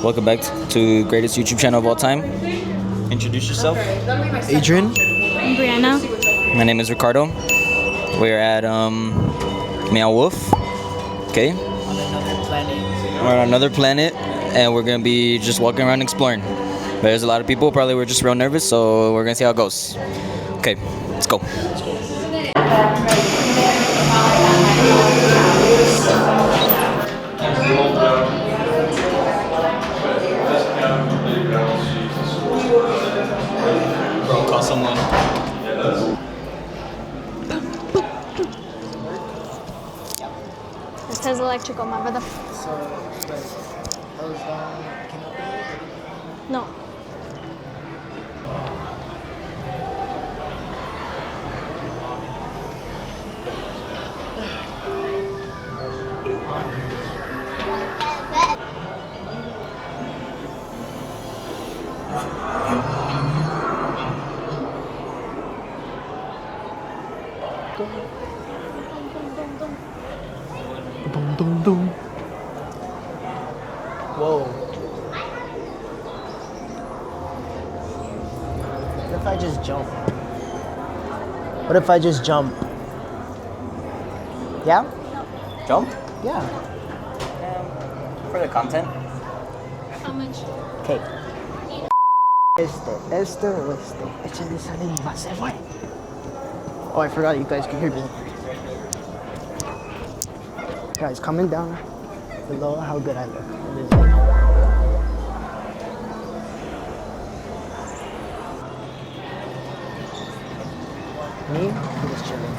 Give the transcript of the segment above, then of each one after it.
Welcome back to greatest YouTube channel of all time. Introduce yourself. Adrian. I'm Brianna. My name is Ricardo. We're at Meow Wolf. Okay. We're on another planet, and we're gonna be just walking around exploring. But there's a lot of people. Probably we're just real nervous, so we're gonna see how it goes. Okay, let's go. Bro, call someone. It says electrical, my brother. No. Dum dum dum. Whoa. What if I just jump? What if I just jump? Yeah? Jump? Yeah. For the content. How much? Okay. Este o este. Échale saliva, se fue. Oh, I forgot you guys can hear me. Guys, comment down below how good I look. in this video. Me? I'm just chilling.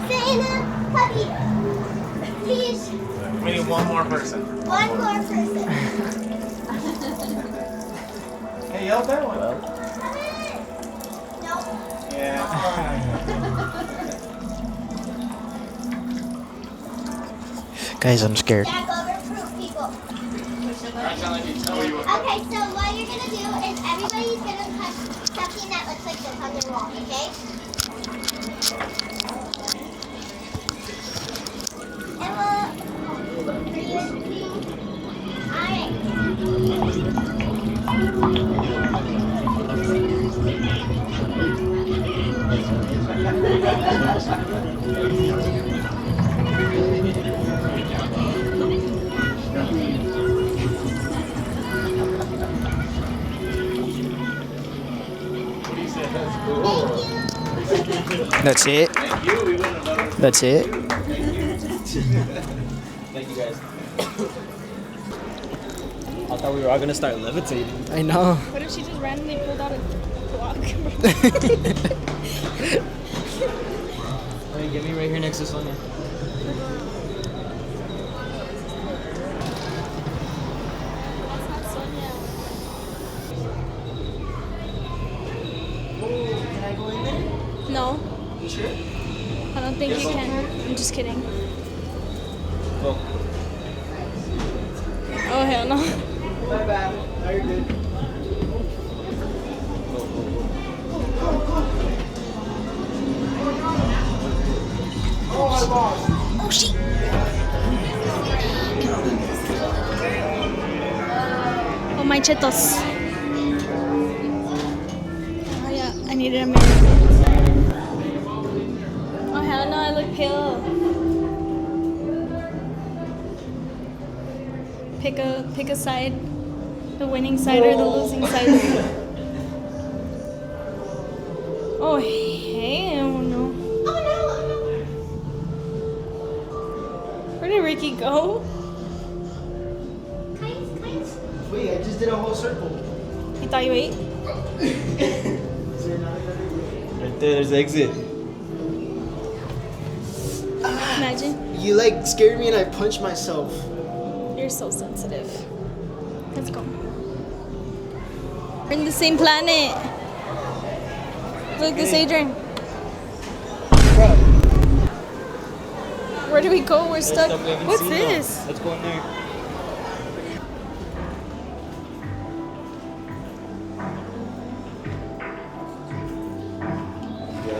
Sit in a puppy. Please. We need one more person. One more person. Hey, yell that one. Come in. No. Yeah. Guys, I'm scared. Back over proof people. Okay, so what you're gonna do is everybody's gonna touch something that looks like this on the wall, okay? And we'll 3, 2, 1. That's it? That's it? Thank you guys. I thought we were all gonna start levitating. I know. What if she just randomly pulled out a clock? Hey, get me right here next to Sonia. No. You sure? I don't think you can. I'm just kidding. Go. Oh, hell no. My bad. Now you're good. Oh, shit. Oh, my chetos. Oh, yeah. I needed a minute. Oh, hell no. I look pale. Pick a side. The winning side or the losing side. Oh, hell no. Oh no! Where did Ricky go? Kinds. Wait, I just did a whole circle. You thought you ate? Is there not another way? Right there, there's the exit. Imagine. You like scared me and I punched myself. You're so sensitive. Let's go. We're in the same planet. Look, this Adrian. Bro. Where do we go? We're stuck. Stuff we haven't What's seen, this? though. Let's go in there.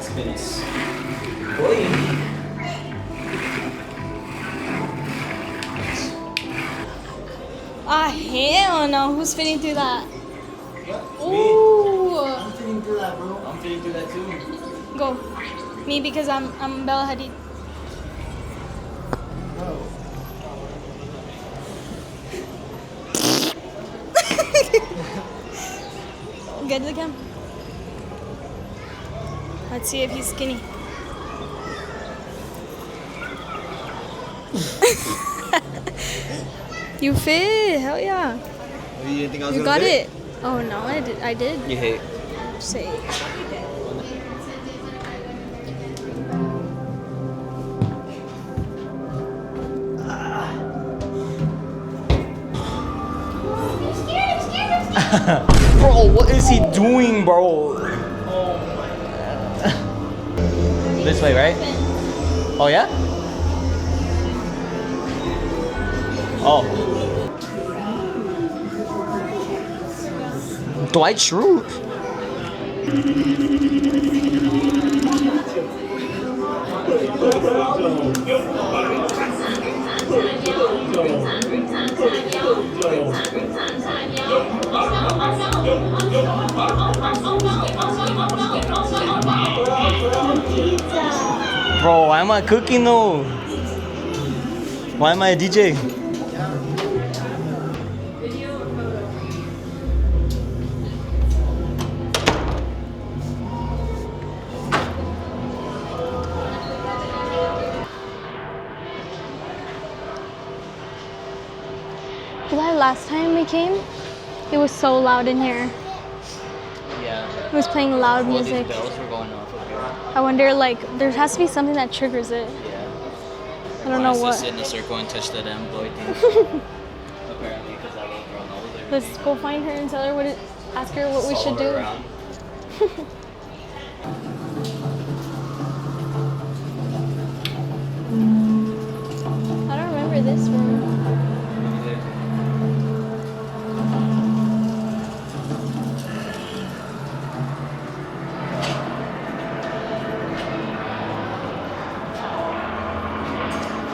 Let's finish. Ah, hell no. Who's fitting through that? Ooh. I'm fitting through that, bro. I'm fitting through that too. Go. Me because I'm Bella Hadid. Get to the cam. Let's see if he's skinny. You fit. Hell yeah. You didn't think I was You gonna got fit? it. Oh no, I did. You hate. Say. Bro, what is he doing, bro? This way, right? Oh yeah? Oh. Dwight Schrute. Bro, why am I cooking though? Why am I a DJ? Last time we came, it was so loud in here. Yeah. It was playing loud All these music. bells were going off up here. I wonder, like, there has to be something that triggers it. Yeah. I don't know Sit what. in a circle and touch the damn boy thing. Apparently, because that little girl knows everything. Let's go find her and tell her ask her what we should do. Around. I don't remember this room.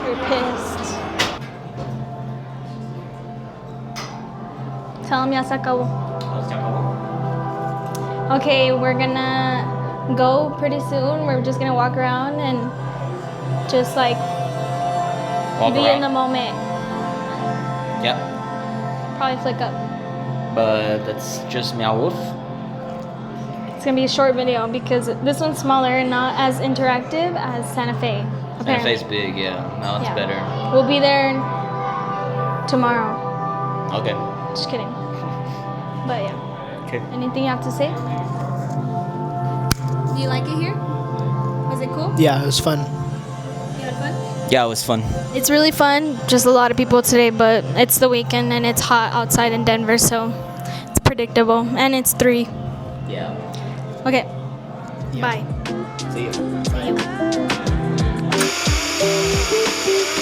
You're pissed. Tell him ya se acabó. Okay, we're gonna go pretty soon. We're just gonna walk around and just like be in the moment. Yep. Probably flick up. But that's just Meow Wolf. It's gonna be a short video because this one's smaller and not as interactive as Santa Fe. Santa Apparently. Fe's big, yeah. Now it's Yeah. better. We'll be there tomorrow. Okay. Just kidding. But yeah. Okay. Anything you have to say? Do you like it here? Was it cool? Yeah, it was fun. You had fun? Yeah, it was fun. It's really fun. Just a lot of people today, but it's the weekend and it's hot outside in Denver, so it's predictable. And it's 3. Yeah. Okay. Yeah. Bye. See you. See you.